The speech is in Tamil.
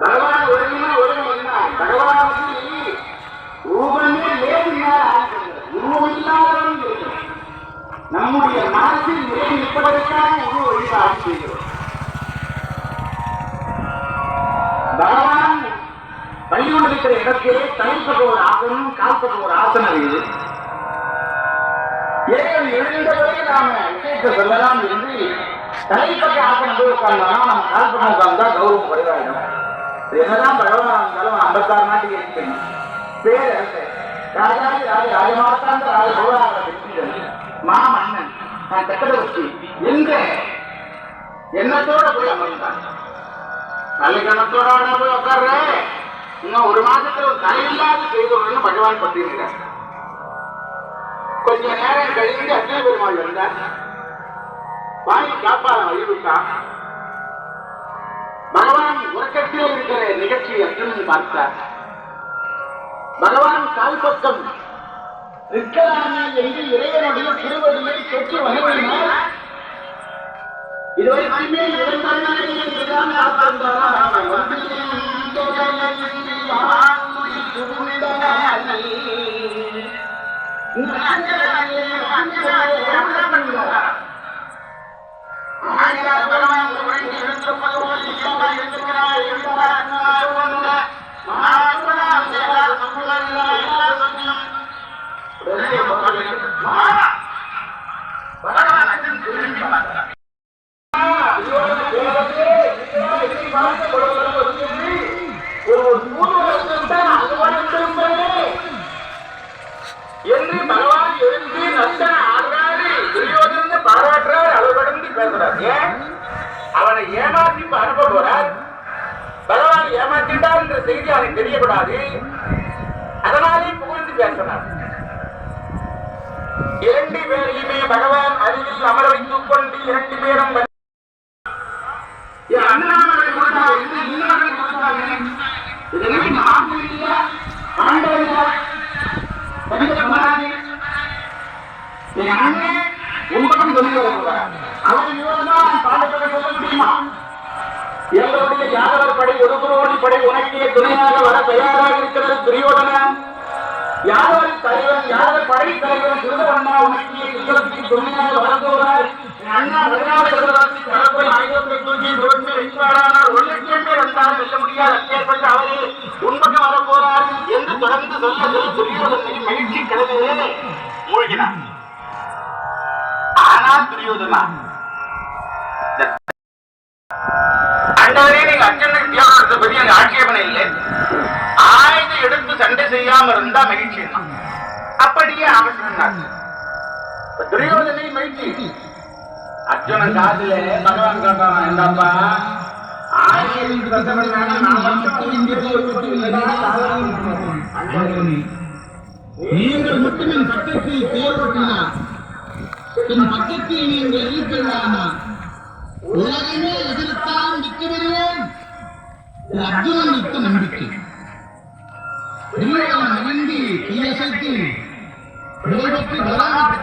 பகவான் ஒருமையா பகவானுக்கு ரூபமே உருவமில்லாதவன் நம்முடைய மனசில் நிலை நிற்பதற்காக உருவ வழிபாடு செய்கிறோம். பகவான் பள்ளிகொண்டு இருக்கிற இடத்திலே தலைப்பட்ட ஒரு ஆசனம், கால்பட்ட ஒரு ஆசனம் இருக்குது. ஏன் எழுந்தவரை நாம விஷயத்தை சொல்லலாம் என்று தலைப்பட்ட ஆசனம் போய் உட்கார்ந்தோம்னா நம்ம கால்பட்ட உட்கார்ந்தா கௌரவம் குறைவாயிடும். என்னதான் பகவான் இருந்தாலும் 56 நாட்டுக்கு இருக்கணும். பேர் ராஜாதி ராஜமாத்தாந்த ராஜ மாமன்னன் நான் சக்கரவர்த்தி என்ற எண்ணத்தோட போய் அமர்ந்தான். தலைக்கணத்தோட போய் உட்கார்ற இன்னும் ஒரு மாதத்துல ஒரு தலையில்லாத செய்தோம்னு பகவான் பட்டிருக்கிறார். கொஞ்ச நேரம் கழிந்து அக்னி பெருமாள் வந்தார். வாங்கி காப்பாள வழிவிட்டான். பகவான் உறக்கத்தில் இருக்கிற நிகழ்ச்சியை அர்ஜுனன் பார்த்தார். பகவான் கால் பக்கம் நிற்கலாமே என்று இறைவனுடைய திருவடியை தொற்று வகையினால் இதுவரைக்குமே என்று பகவான் எழுந்து நந்தன ஆறாடி துரியோதன பாராட்டுறார். அளவடந்து பேசுறார். ஏன் அவனை ஏமாற்றி அனுப்ப போறார். பகவான் ஏமாற்றிட்டார் என்ற செய்தி அவனுக்கு தெரியப்படாது. அதனாலே புகழ்ந்து பேசினார். 2 பேரையுமே பகவான் அருகில் அமர வைத்துக் கொண்டு 2 பேரும் உங்களும் சொல்லி எங்களுடைய யாதவர் படை ஒருபுரோடி படை உனக்கே துணையாக வர தயாராக இருக்கிறது துரியோதனன். யாதவர் தலைவன் யாதவர் படை தலைவன் திருதவண்ணா உனக்கே யுத்தத்துக்கு துணையாக வரப்போகிறார். அண்ணா 16 கடற்படை ஆயுதத்தை தூக்கி தொடர்ந்து வைப்பாரானால் 1 லட்சம் பேர் வந்தால் வெல்ல முடியாது. அச்சேற்பட்ட அவரே உண்மைக்கு வரப்போறார் என்று தொடர்ந்து சொல்ல துரியோதனை மகிழ்ச்சி கடலிலே மூழ்கினார். ஆனால் துரியோதனா நீங்க அர்ஜுனனுக்கு தியாகத்தை பத்தி அங்க ஆட்சேபனை இல்லை. ஆயுதம் எடுத்து சண்டை செய்யாம இருந்தா மகிழ்ச்சி. அப்படியே அவசியம் துரியோதனை மகிழ்ச்சி. அர்ஜுனன் காதுல பகவான் கேட்டான், என்னப்பா நீங்கள் மட்டும் என் பக்கத்தில் தேர்வட்டினார் என் பக்கத்தில் நீங்கள் இருக்கிறானா உலகமே எதிர்த்தான் நிற்க வருவேன். அர்ஜுனன் நிற்க நம்பிக்கை மகிழ்ந்து தீயசைத்து விடைபெற்று வராமல்